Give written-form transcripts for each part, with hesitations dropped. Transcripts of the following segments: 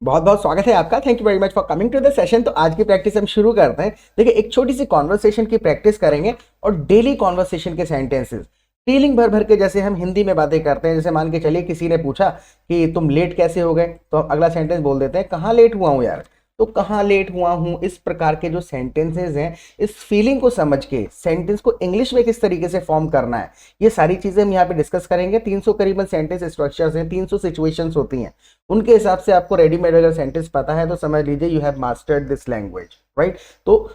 बहुत बहुत स्वागत है आपका। Thank you very much for coming to the session. तो आज की प्रैक्टिस हम शुरू करते हैं। देखिए, एक छोटी सी कॉन्वर्सेशन की प्रैक्टिस करेंगे और डेली कॉन्वर्सेशन के सेंटेंसेस फीलिंग भर भर के जैसे हम हिंदी में बातें करते हैं। जैसे मान के चलिए किसी ने पूछा कि तुम लेट कैसे हो गए, तो हम अगला सेंटेंस बोल देते हैं कहाँ लेट हुआ हूँ यार। तो कहाँ लेट हुआ हूँ, इस प्रकार के जो सेंटेंसेस हैं, इस फीलिंग को समझ के सेंटेंस को इंग्लिश में किस तरीके से फॉर्म करना है, ये सारी चीजें हम यहाँ पे डिस्कस करेंगे। 300 करीबन सेंटेंस स्ट्रक्चर्स हैं, 300 सिचुएशंस होती हैं। उनके हिसाब से आपको रेडीमेड अगर सेंटेंस पता है तो समझ लीजिए you have mastered this language, right. तो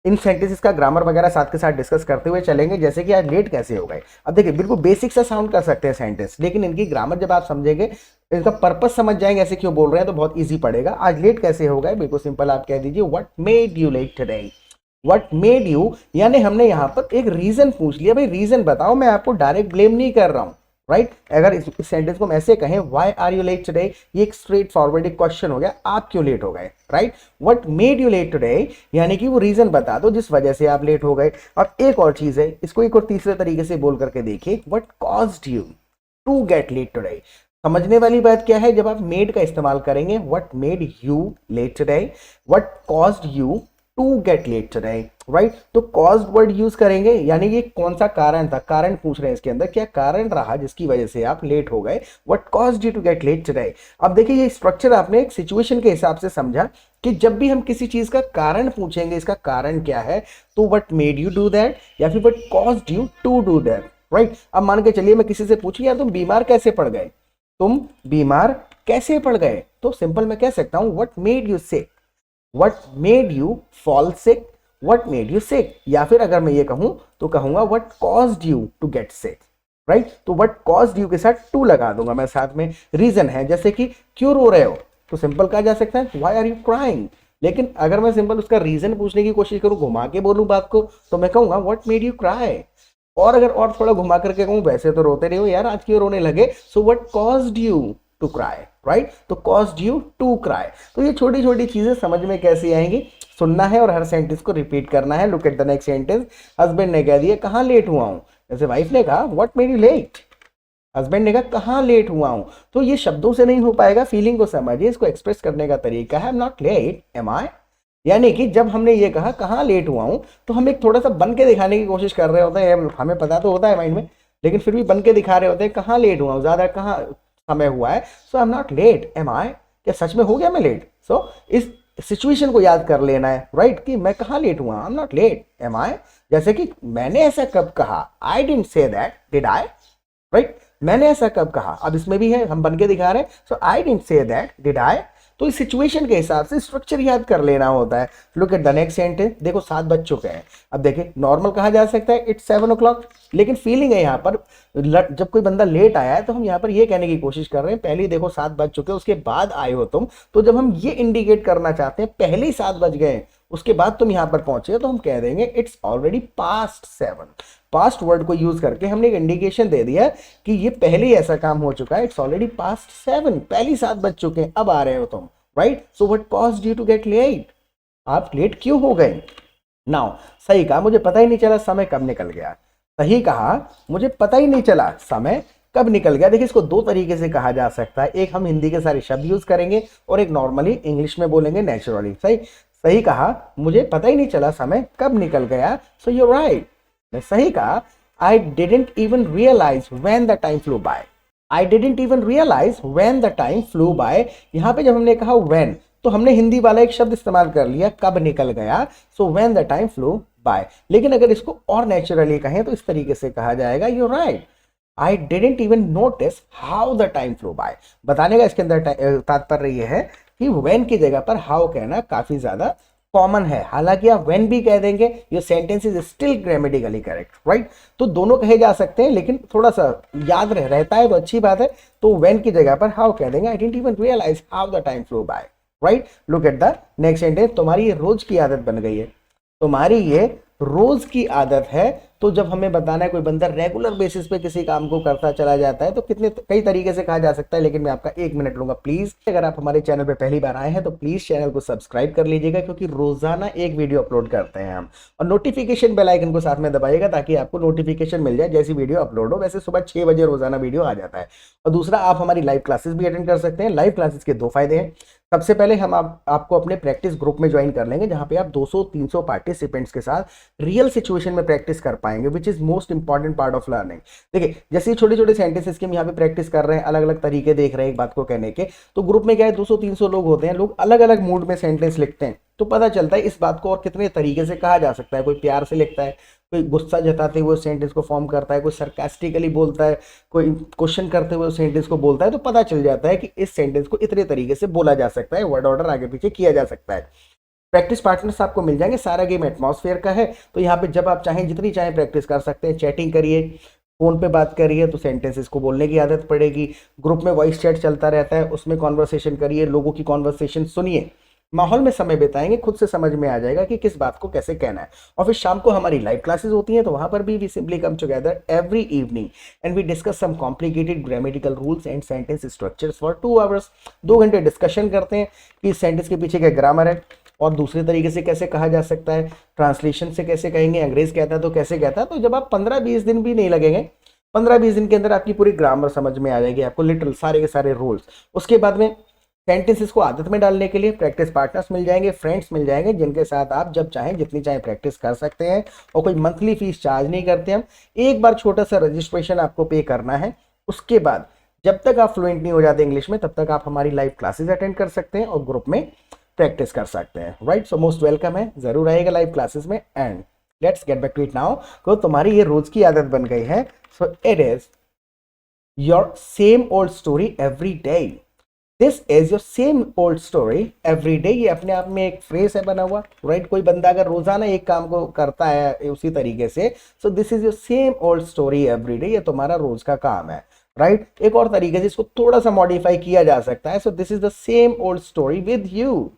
इन सेंटेंसेस का ग्रामर वगैरह साथ के साथ डिस्कस करते हुए चलेंगे। जैसे कि आज लेट कैसे हो गए, अब देखिए बिल्कुल बेसिक सा साउंड कर सकते हैं सेंटेंस, लेकिन इनकी ग्रामर जब आप समझेंगे, इनका पर्पस समझ जाएंगे ऐसे क्यों बोल रहे हैं, तो बहुत ईजी पड़ेगा। आज लेट कैसे हो गए, बिल्कुल सिंपल आप कह दीजिए what made you late today. What made you, यानी हमने यहाँ पर एक रीजन पूछ लिया। भाई रीजन बताओ, मैं आपको डायरेक्ट ब्लेम नहीं कर रहा हूँ, राइट। अगर इस सेंटेंस को हम ऐसे कहें why are you late today, ये एक स्ट्रेट फॉरवर्ड एक क्वेश्चन हो गया, आप क्यों लेट हो गए, right. What made you late today यानी कि वो रीजन बता दो जिस वजह से आप लेट हो गए। और एक और चीज है, इसको एक और तीसरे तरीके से बोल करके देखिए, what caused you to get late today. समझने वाली बात क्या है, जब आप मेड का इस्तेमाल करेंगे, what made you late today, what caused you to get late today, right. तो कॉज्ड वर्ड यूज करेंगे, यानी ये कौन सा कारण था, कारण पूछ रहे हैं इसके अंदर, क्या कारण रहा जिसकी वजह से आप लेट हो गए। What caused you to get late today. अब देखिए ये स्ट्रक्चर आपने एक सिचुएशन के हिसाब से समझा कि जब भी हम किसी चीज का कारण पूछेंगे, इसका कारण क्या है, तो what made you do that या फिर what caused you to do that, right. अब मान के चलिए मैं किसी से पूछूं यार तुम बीमार कैसे पड़ गए, तुम बीमार कैसे पड़ गए, तो सिंपल मैं कह सकता हूं what made you sick, what made you fall sick, what made you sick. या फिर अगर मैं ये कहूं तो कहूंगा what caused you to get sick, right. तो व्हाट कॉज्ड यू के साथ टू लगा दूंगा मैं, साथ में रीजन है। जैसे कि क्यों रो रहे हो, तो सिंपल कहा जा सकता है व्हाई आर यू क्राइंग। लेकिन अगर मैं सिंपल उसका रीजन पूछने की कोशिश करूं, घुमा के बोलूं बात को, तो मैं कहूंगा व्हाट मेड यू क्राई। और अगर और थोड़ा घुमा करके कहूं, वैसे तो रोते नहीं हो यार, आज क्यों रोने लगे, so what caused you to cry, right. तो कॉज्ड यू टू क्राई। तो ये छोटी छोटी चीजें समझ में कैसी आएंगी, सुनना है और हर सेंटेंस को रिपीट करना है। Look at the next sentence. Husband ने कह दिया कहाँ लेट हुआ हूं, जैसे वाइफ ने कहा what made you late, husband ने कहा कहाँ लेट हुआ हूं। तो ये शब्दों से नहीं हो पाएगा, फीलिंग को समझिए, इसको एक्सप्रेस करने का तरीका है I am not late, am I. यानी कि जब हमने ये कहा कहाँ लेट हुआ हूं, तो हम एक थोड़ा सा बन के दिखाने की कोशिश कर रहे होते हैं। हमें पता तो होता है माइंड में, लेकिन फिर भी बन के दिखा रहे होते हैं कहाँ लेट हुआ हूं, ज्यादा कहाँ समय हुआ है, so I am not late, am I. क्या सच में हो गया मैं लेट। सो इस सिचुएशन को याद कर लेना है, राइट, कि मैं कहाँ लेट हुआ, I am not late, am I. जैसे कि मैंने ऐसा कब कहा, I didn't say that, did I, right. मैंने ऐसा कब कहा, अब इसमें भी है हम बन के दिखा रहे हैं, so I didn't say that, did I. तो इस सिचुएशन के हिसाब से स्ट्रक्चर याद कर लेना होता है। Look at the next sentence. देखो 7 बज चुके हैं। अब देखिए नॉर्मल कहा जा सकता है इट्स 7 o'clock, लेकिन फीलिंग है यहाँ पर जब कोई बंदा लेट आया है तो हम यहाँ पर ये कहने की कोशिश कर रहे हैं, पहले ही देखो 7 बज चुके हैं, उसके बाद आए हो तुम। तो जब हम ये इंडिकेट करना चाहते हैं पहले ही 7 बज गए, उसके बाद तुम यहाँ पर पहुंचे, तो हम कह देंगे it's already past 7। Past word को यूज करके हमने एक इंडिकेशन दे दिया कि ये पहले ही ऐसा काम हो चुका है, इट्स ऑलरेडी पास्ट 7, पहले 7 बज चुके हैं, अब आ रहे हो तुम, right. So what caused you to get late, आप लेट क्यों हो गए। नाउ सही कहा, मुझे पता ही नहीं चला समय कब निकल गया। सही कहा, मुझे पता ही नहीं चला समय कब निकल गया। देखिए इसको 2 तरीके से कहा जा सकता है, एक हम हिंदी के सारे शब्द यूज करेंगे और एक नॉर्मली इंग्लिश में बोलेंगे नेचुरली। सही सही कहा, मुझे पता ही नहीं चला समय कब निकल गया, सो यू राइट। मैं सही कहा, I didn't even realise when the time flew by, I didn't even realise when the time flew by. यहाँ पे जब हमने कहा व्हेन, तो हमने हिंदी वाला एक शब्द इस्तेमाल कर लिया, कब निकल गया, so when the time flew by. लेकिन अगर इसको और नेचुरली कहें तो इस तरीके से कहा जाएगा, you write, I didn't even notice how the time flew by. बताने का इसके अंदर तात्पर्य यह है कि व्हेन की जगह पर हाउ कहना काफी ज्यादा कॉमन है। हालांकि आप व्हेन भी कह देंगे, your sentence is still grammatically correct, right. तो दोनों कहे जा सकते हैं, लेकिन थोड़ा सा याद रहता है तो अच्छी बात है। तो व्हेन की जगह पर हाउ कह देंगे, I didn't even realise how the time flow by, right. Look at the next sentence. तुम्हारी ये रोज की आदत बन गई है, तुम्हारी ये रोज की आदत है तो जब हमें बताना है कोई बंदा रेगुलर बेसिस पे किसी काम को करता चला जाता है तो कितने कई तरीके से कहा जा सकता है, लेकिन मैं आपका 1 मिनट लूंगा प्लीज। अगर आप हमारे चैनल पे पहली बार आए हैं तो प्लीज चैनल को सब्सक्राइब कर लीजिएगा, क्योंकि रोजाना एक वीडियो अपलोड करते हैं हम। और नोटिफिकेशन बेल आइकन को साथ में दबाइएगा ताकि आपको नोटिफिकेशन मिल जाए जैसी वीडियो अपलोड हो। वैसे सुबह 6 बजे रोजाना वीडियो आ जाता है। और दूसरा, आप हमारी लाइव क्लासेस भी अटेंड कर सकते हैं। लाइव क्लासेस के 2 फायदे हैं। सबसे पहले हम आपको अपने प्रैक्टिस ग्रुप में ज्वाइन कर लेंगे, जहां पे आप 200-300 पार्टिसिपेंट्स के साथ रियल सिचुएशन में प्रैक्टिस कर पाएंगे, which is most important part of learning. देखिए, जैसे छोटे छोटे सेंटेंसेस के हम यहाँ पे प्रैक्टिस कर रहे हैं, अलग अलग तरीके देख रहे हैं एक बात को कहने के, तो ग्रुप में क्या है 200-300 लोग होते हैं, लोग अलग अलग मूड में सेंटेंस लिखते हैं, तो पता चलता है इस बात को और कितने तरीके से कहा जा सकता है। कोई प्यार से लिखता है, कोई गुस्सा जताते हुए सेंटेंस को फॉर्म करता है, कोई सरकास्टिकली बोलता है, कोई क्वेश्चन करते हुए सेंटेंस को बोलता है, तो पता चल जाता है कि इस सेंटेंस को इतने तरीके से बोला जा सकता है, वर्ड ऑर्डर आगे पीछे किया जा सकता है। प्रैक्टिस पार्टनर्स आपको मिल जाएंगे। सारा गेम एटमॉस्फेयर का है, तो यहाँ पे जब आप चाहें जितनी चाहें प्रैक्टिस कर सकते हैं। चैटिंग करिए, फोन पे बात करिए तो सेंटेंसेस को बोलने की आदत पड़ेगी। ग्रुप में वॉइस चैट चलता रहता है, उसमें कॉन्वर्सेशन करिए, लोगों की कॉन्वर्सेशन सुनिए, माहौल में समय बिताएंगे, खुद से समझ में आ जाएगा कि किस बात को कैसे कहना है। और फिर शाम को हमारी लाइव क्लासेस होती हैं, तो वहां पर भी we simply come together every evening and we discuss some complicated grammatical rules and sentence structures for 2 hours. 2 घंटे डिस्कशन करते हैं कि सेंटेंस के पीछे क्या ग्रामर है और दूसरे तरीके से कैसे कहा जा सकता है, ट्रांसलेशन से कैसे कहेंगे, अंग्रेज कहता है तो कैसे कहता है। तो जब आप 15-20 दिन भी नहीं लगेंगे, 15-20 दिन के अंदर आपकी पूरी ग्रामर समझ में आ जाएगी, आपको लिटरल सारे के सारे रूल्स। उसके बाद में सेंटेंसेस को आदत में डालने के लिए प्रैक्टिस पार्टनर्स मिल जाएंगे, फ्रेंड्स मिल जाएंगे, जिनके साथ आप जब चाहें जितनी चाहें प्रैक्टिस कर सकते हैं। और कोई मंथली फीस चार्ज नहीं करते हम। एक बार छोटा सा रजिस्ट्रेशन आपको पे करना है, उसके बाद जब तक आप फ्लुएंट नहीं हो जाते इंग्लिश में, तब तक आप हमारी लाइव क्लासेस अटेंड कर सकते हैं और ग्रुप में प्रैक्टिस कर सकते हैं। राइट, सो मोस्ट वेलकम है, जरूर आइएगा लाइव क्लासेस में। And let's get back to it now, तो तुम्हारी ये रोज की आदत बन गई है। So it is your same old story every day. This is your same old story every day. ये अपने आप में एक फ्रेज है बना हुआ, राइट। कोई बंदा अगर रोजाना एक काम को करता है उसी तरीके से, सो this is your same old story every day, ये तुम्हारा रोज का काम है, राइट। एक और तरीके से इसको थोड़ा सा मॉडिफाई किया जा सकता है। सो this is the same old story with you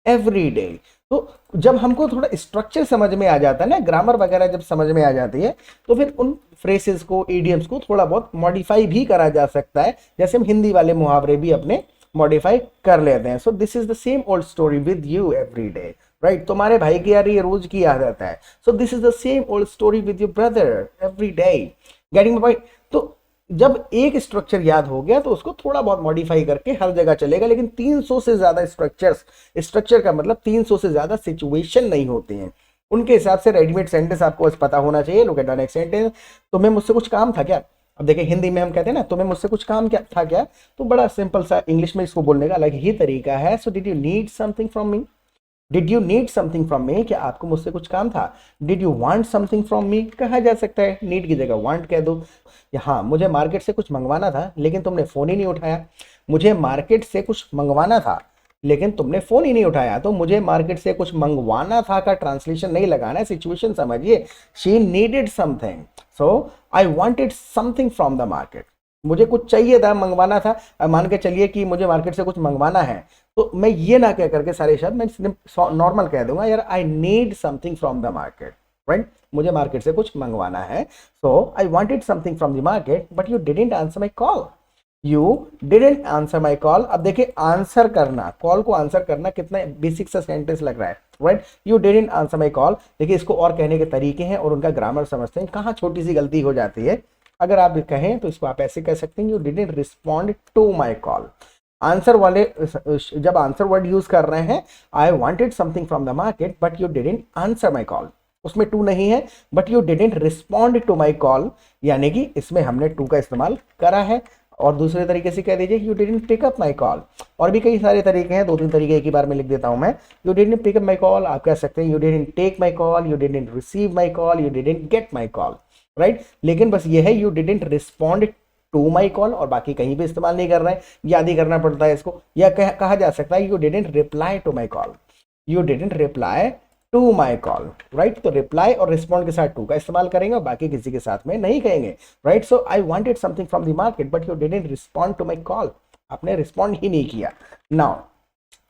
every day. तो जब हमको थोड़ा स्ट्रक्चर समझ में आ जाता है ना, ग्रामर वगैरह जब समझ में आ जाती है, तो फिर उन फ्रेसेस को, इडियम्स को थोड़ा बहुत मॉडिफाई भी करा जा सकता है, जैसे हम हिंदी वाले मुहावरे भी अपने मॉडिफाई कर लेते हैं। सो this is the same old story with you every day, right. तुम्हारे भाई की यार ये रोज की आदत है। सो this is the same old story with your brother every day. Getting my point? तो जब एक स्ट्रक्चर याद हो गया तो उसको थोड़ा बहुत मॉडिफाई करके हर जगह चलेगा, लेकिन 300 से ज्यादा स्ट्रक्चर का मतलब 300 से ज्यादा सिचुएशन नहीं होते हैं। उनके हिसाब से रेडीमेड सेंटेंस आपको बस पता होना चाहिए। Look at the next sentence. तुम्हें मुझसे कुछ काम था क्या? अब देखिए, हिंदी में हम कहते हैं ना, तुम्हें मुझसे कुछ काम क्या था क्या, तो बड़ा सिंपल सा इंग्लिश में इसको बोलने का अलग ही तरीका है। So did you need something from me? Did you need something from me? क्या आपको मुझसे कुछ काम था? Did you want something from me कहा जा सकता है, नीड की जगह वांट कह दो। हाँ, मुझे मार्केट से कुछ मंगवाना था लेकिन तुमने फोन ही नहीं उठाया। मुझे मार्केट से कुछ मंगवाना था लेकिन तुमने फोन ही नहीं उठाया। तो मुझे मार्केट से कुछ मंगवाना था का ट्रांसलेशन नहीं लगाना है, सिचुएशन समझिए। She needed something, so I wanted something from the market. मुझे कुछ चाहिए था, मंगवाना था। मान के चलिए कि मुझे मार्केट से कुछ मंगवाना है, तो मैं ये ना कह करके सारे शब्द मैं नॉर्मल कह दूंगा, यार I need something from the market, right. मुझे मार्केट से कुछ मंगवाना है, so I wanted something from the market but you didn't answer my call. You didn't answer my call. अब देखिए, आंसर करना, कॉल को आंसर करना कितना बेसिक सा सेंटेंस लग रहा है, right. You didn't answer my call. देखिए, इसको और कहने के तरीके हैं और उनका ग्रामर समझते हैं। कहाँ छोटी सी गलती हो जाती है, अगर आप कहें तो इसको आप ऐसे कह सकते हैं, you didn't respond to my call. Answer वाले जब आंसर वर्ड यूज कर रहे हैं, I wanted something from the market but you didn't answer my call, उसमें टू नहीं है, but you didn't respond to my call, यानी कि इसमें हमने टू का इस्तेमाल करा है। और दूसरे तरीके से कह दीजिए, you didn't pick up my call. और भी कई सारे तरीके हैं, 2-3 तरीके एक ही बार में लिख देता हूं मैं। You didn't pick up my call, आप कह सकते हैं you didn't take my call, you didn't receive my call, you didn't get my call, right. लेकिन बस ये है, you didn't respond to my call, और बाकी कहीं भी इस्तेमाल नहीं कर रहे हैं, याद ही करना पड़ता है इसको। या कहा जा सकता है, you didn't reply to my call, you didn't reply to my call, right. तो रिप्लाई और रिस्पॉन्ड के साथ टू का इस्तेमाल करेंगे और बाकी किसी के साथ में नहीं कहेंगे, right. So I wanted something from the market but you didn't respond to my call, आपने रिस्पॉन्ड ही नहीं किया। नाउ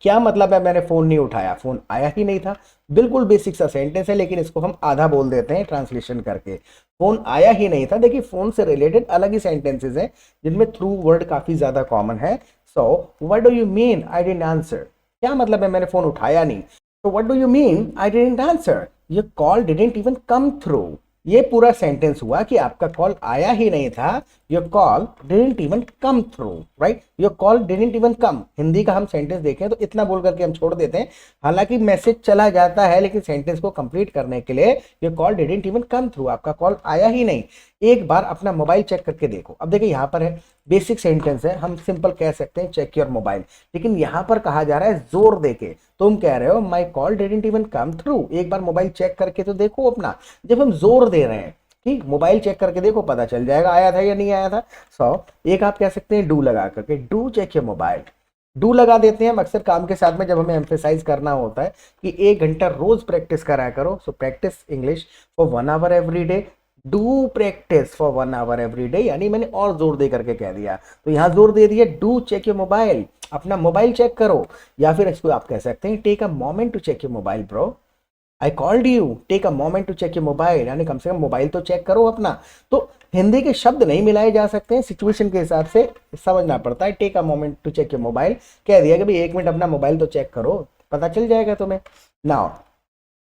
क्या मतलब है मैंने फोन नहीं उठाया, फोन आया ही नहीं था। बिल्कुल बेसिक सा सेंटेंस है, लेकिन इसको हम आधा बोल देते हैं ट्रांसलेशन करके, फोन आया ही नहीं था। देखिए फोन से रिलेटेड अलग ही सेंटेंसेस हैं जिनमें थ्रू वर्ड काफी ज्यादा कॉमन है। So what do you mean I didn't answer, क्या मतलब है मैंने फोन उठाया नहीं। तो what do you mean I didn't answer, your call didn't even come through. ये पूरा सेंटेंस हुआ कि आपका कॉल आया ही नहीं था, your call didn't even come through, right, your call didn't even come. Hindi का हम सेंटेंस देखें तो इतना बोल करके हम छोड़ देते हैं, हालांकि मैसेज चला जाता है, लेकिन सेंटेंस को कंप्लीट करने के लिए your call didn't even come through, आपका कॉल आया ही नहीं। एक बार अपना मोबाइल चेक करके देखो। अब देखिए यहाँ पर है बेसिक सेंटेंस है, हम सिंपल कह सकते हैं चेक योर मोबाइल, लेकिन यहाँ पर कहा जा रहा है जोर देके, तुम कह रहे हो my call didn't even come through, एक बार मोबाइल चेक करके तो देखो अपना। जब हम जोर दे रहे हैं कि मोबाइल चेक करके देखो, पता चल जाएगा आया था या नहीं आया था। एक आप कह सकते हैं डू लगा करके, do check your mobile. Do लगा देते हैं हम अक्सर काम के साथ में जब हमें एम्फेसाइज करना होता है कि 1 घंटा रोज प्रैक्टिस करा करो। So practice English for 1 hour every day, do practice for 1 hour every day, यानी मैंने और जोर दे करके कह दिया, तो यहाँ जोर दे दिया डू चेक योर मोबाइल, अपना मोबाइल चेक करो। या फिर इसको आप कह सकते हैं take a moment to check your mobile bro, I called you, take a moment to check your mobile, यानी कम से कम मोबाइल तो चेक करो अपना। तो हिंदी के शब्द नहीं मिलाए जा सकते हैं, सिचुएशन के हिसाब से समझना पड़ता है। Take a moment to check your mobile कह दिया कि भाई 1 मिनट अपना मोबाइल तो चेक करो, पता चल जाएगा तुम्हें। नाउ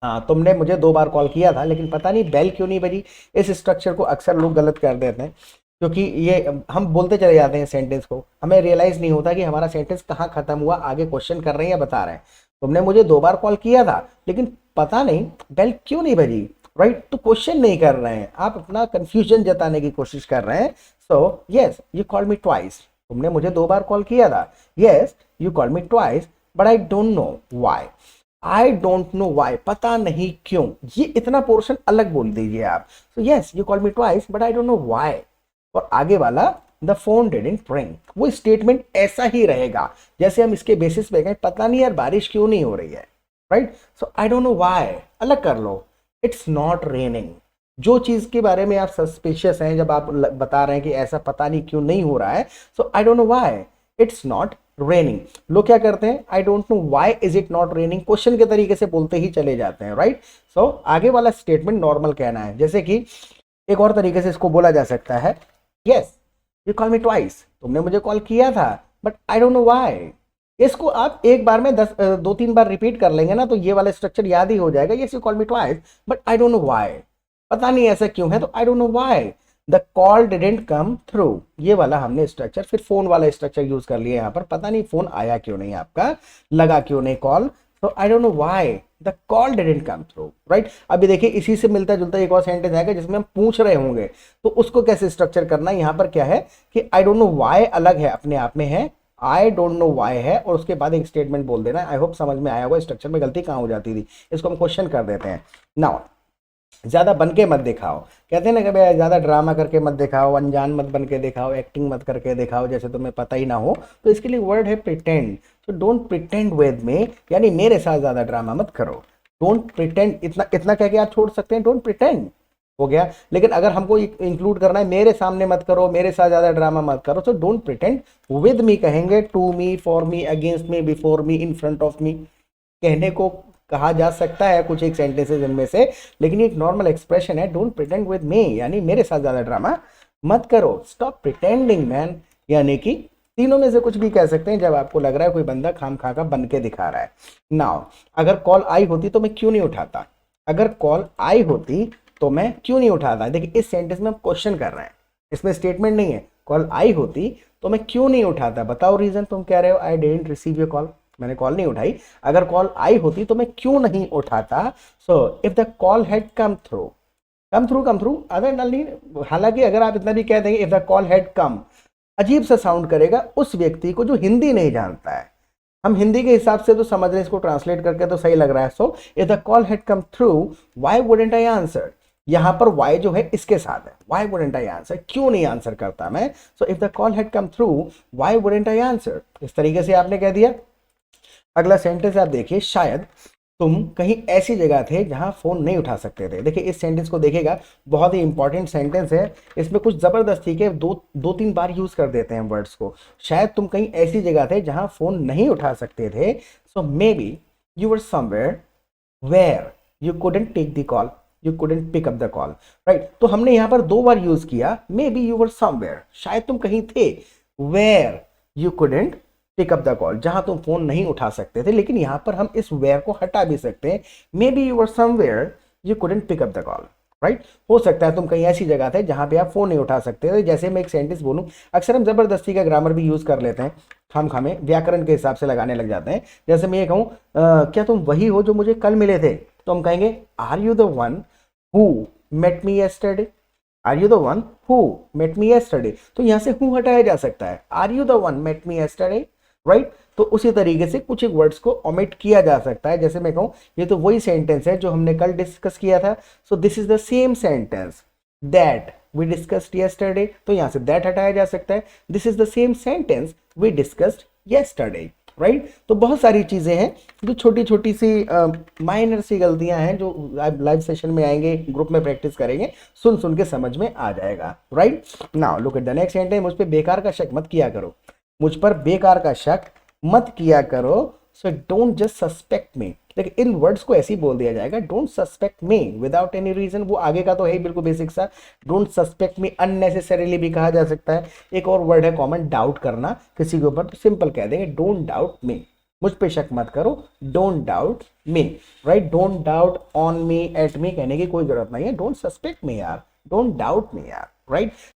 हाँ, तुमने मुझे 2 बार कॉल किया था, लेकिन पता नहीं बेल क्यों नहीं बजी। इस स्ट्रक्चर को अक्सर लोग गलत कर देते हैं, क्योंकि ये हम बोलते चले जाते हैं सेंटेंस को, हमें रियलाइज नहीं होता कि हमारा सेंटेंस कहाँ खत्म हुआ, आगे क्वेश्चन कर रहे हैं या बता रहे हैं। तुमने मुझे 2 बार कॉल किया था, लेकिन पता नहीं बेल क्यों नहीं बजी, राइट। तो क्वेश्चन नहीं कर रहे हैं, आप अपना कंफ्यूजन जताने की कोशिश कर रहे हैं। So yes you call me twice, तुमने मुझे 2 बार कॉल किया था। Yes you call me twice but I don't know why, I don't know Y, पता नहीं क्यों। ये इतना पोर्शन अलग बोल दीजिए आप। So yes you call me twice but I don't know Y. और आगे वाला द फोन डिडंट रिंग, वो स्टेटमेंट ऐसा ही रहेगा जैसे हम इसके बेसिस पे गए, पता नहीं यार बारिश क्यों नहीं हो रही है, right. So I don't know Y अलग कर लो, इट्स नॉट रेनिंग। जो चीज के बारे में आप सस्पिशियस हैं, जब आप बता रहे हैं कि ऐसा पता नहीं क्यों नहीं हो रहा है, so I don't know why it's not raining. लोग क्या करते हैं, I don't know why is it not raining, question के तरीके से बोलते ही चले जाते हैं, राइट। सो आगे वाला स्टेटमेंट नॉर्मल कहना है, जैसे कि एक और तरीके से इसको बोला जा सकता है, yes you call me twice, तुमने मुझे कॉल किया था but I don't know why. इसको आप एक बार में 2-3 बार रिपीट कर लेंगे ना, तो ये वाला स्ट्रक्चर याद ही हो जाएगा। Yes you call me twice but I don't know why, पता नहीं ऐसा क्यों है, तो आई don't know why the call didn't come through. ये वाला हमने स्ट्रक्चर, फिर फोन वाला स्ट्रक्चर यूज कर लिया यहाँ पर, पता नहीं फोन आया क्यों नहीं आपका, लगा क्यों नहीं कॉल, तो आई don't know why the call didn't come through, right. अभी देखिए इसी से मिलता जुलता एक और सेंटेंस आएगा जिसमें हम पूछ रहे होंगे, तो उसको कैसे स्ट्रक्चर करना है। यहाँ पर क्या है कि आई डोंट नो व्हाई अलग है, अपने आप में है, आई डोंट नो व्हाई है, और उसके बाद एक स्टेटमेंट बोल देना। आई होप समझ में आया होगा स्ट्रक्चर में गलती कहाँ हो जाती थी, इसको हम क्वेश्चन कर देते हैं। नाउ ज्यादा बन के मत दिखाओ, कहते हैं ना कि भाई ज्यादा ड्रामा करके मत दिखाओ, अनजान मत बन के दिखाओ, एक्टिंग मत करके दिखाओ जैसे तुम्हें पता ही ना हो, तो इसके लिए वर्ड है pretend. So don't pretend with मी, यानी मेरे साथ ज्यादा ड्रामा मत करो। डोंट प्रिटेंड, इतना इतना कह के आप छोड़ सकते हैं, डोंट प्रिटेंड हो गया। लेकिन अगर हमको इंक्लूड करना है, मेरे सामने मत करो, मेरे साथ ज्यादा ड्रामा मत करो, तो डोंट प्रिटेंड विद मी कहेंगे, to me, for me, against me, before me, in front of me कहने को कहा जा सकता है कुछ एक सेंटेंसेस इनमें से, लेकिन एक नॉर्मल एक्सप्रेशन है डोंट प्रिटेंड विद मी, यानी मेरे साथ ज्यादा ड्रामा मत करो। स्टॉप प्रिटेंडिंग मैन, यानी कि तीनों में से कुछ भी कह सकते हैं जब आपको लग रहा है कोई बंदा खाम खा का बन के दिखा रहा है। नाउ अगर कॉल आई होती तो मैं क्यों नहीं उठाता, अगर कॉल आई होती तो मैं क्यों नहीं उठाता। देखिए इस सेंटेंस में हम क्वेश्चन कर रहे हैं, इसमें स्टेटमेंट नहीं है। कॉल आई होती तो मैं क्यों नहीं उठाता, बताओ रीजन। तुम कह रहे हो I didn't receive your call, मैंने कॉल नहीं उठाई, अगर कॉल आई होती तो मैं क्यों नहीं उठाता। So if the call had come through other नहीं, हालांकि अगर आप इतना भी कह देंगे if the call had come, अजीब सा साउंड करेगा उस व्यक्ति को जो हिंदी नहीं जानता है। हम हिंदी के हिसाब से तो समझ रहे हैं, इसको ट्रांसलेट करके तो सही लग रहा है। So if the call had come through why wouldn't I answer, यहां पर वाई जो है इसके साथ है, वाई वुडंट आई आंसर, क्यों नहीं आंसर करता मैं। So if the call had come through why wouldn't I answer, इस तरीके से आपने कह दिया। अगला सेंटेंस आप देखिए, शायद तुम कहीं ऐसी जगह थे जहां फोन नहीं उठा सकते थे। देखिए इस सेंटेंस को देखेगा, बहुत ही इंपॉर्टेंट सेंटेंस है। इसमें कुछ जबरदस्ती के दो तीन बार यूज कर देते हैं वर्ड्स को। शायद तुम कहीं ऐसी जगह थे जहां फोन नहीं उठा सकते थे। So maybe you were somewhere where you couldn't take the call, you couldn't pick up the call, right. तो हमने यहां पर दो बार यूज किया, maybe you were somewhere, शायद तुम कहीं थे, where you couldn't pick up the call, जहां तुम फोन नहीं उठा सकते थे। लेकिन यहां पर हम इस वेयर को हटा भी सकते हैं, maybe you were somewhere you couldn't pick up the call, right. हो सकता है तुम कहीं ऐसी जगह थे जहां पे आप फोन नहीं उठा सकते थे। जैसे मैं एक सेंटेंस बोलूं, अक्सर हम जबरदस्ती का ग्रामर भी यूज कर लेते हैं, खाम खामे व्याकरण के हिसाब से लगाने लग जाते हैं। जैसे मैं ये कहूं क्या तुम वही हो जो मुझे कल मिले थे, तो हम कहेंगे are you the one who met me yesterday, are you the one who met me yesterday. तो यहां से हु हटाया जा सकता है, are you the one met me yesterday, right. तो उसी तरीके से कुछ एक वर्ड्स को ओमिट किया जा सकता है। जैसे मैं कहूं ये तो वही सेंटेंस है जो हमने कल डिस्कस किया था, so this is the same sentence that we discussed yesterday, तो यहां से दैट हटाया जा सकता है। This is the same sentence we discussed yesterday, right. तो बहुत सारी चीजें हैं जो छोटी छोटी सी माइनर सी गलतियां हैं जो लाइव सेशन में आएंगे, ग्रुप में प्रैक्टिस करेंगे, सुन सुन के समझ में आ जाएगा, right. Now look at the next sentence. मुझ पे बेकार का शक मत किया करो, मुझ पर बेकार का शक मत किया करो। So don't just suspect me. देखिए इन वर्ड्स को ऐसे ही बोल दिया जाएगा, don't suspect me without any reason. वो आगे का तो है ही बिल्कुल बेसिक सा, डोंट सस्पेक्ट मी अननेसेसरीली भी कहा जा सकता है। एक और वर्ड है कॉमन, डाउट करना किसी के ऊपर, तो सिंपल कह देंगे डोंट डाउट मी, मुझ पे शक मत करो, don't doubt me, right. Don't doubt on me, at me कहने की कोई जरूरत नहीं है, डोंट सस्पेक्ट मी यार, डोंट डाउट मी यार, राइट।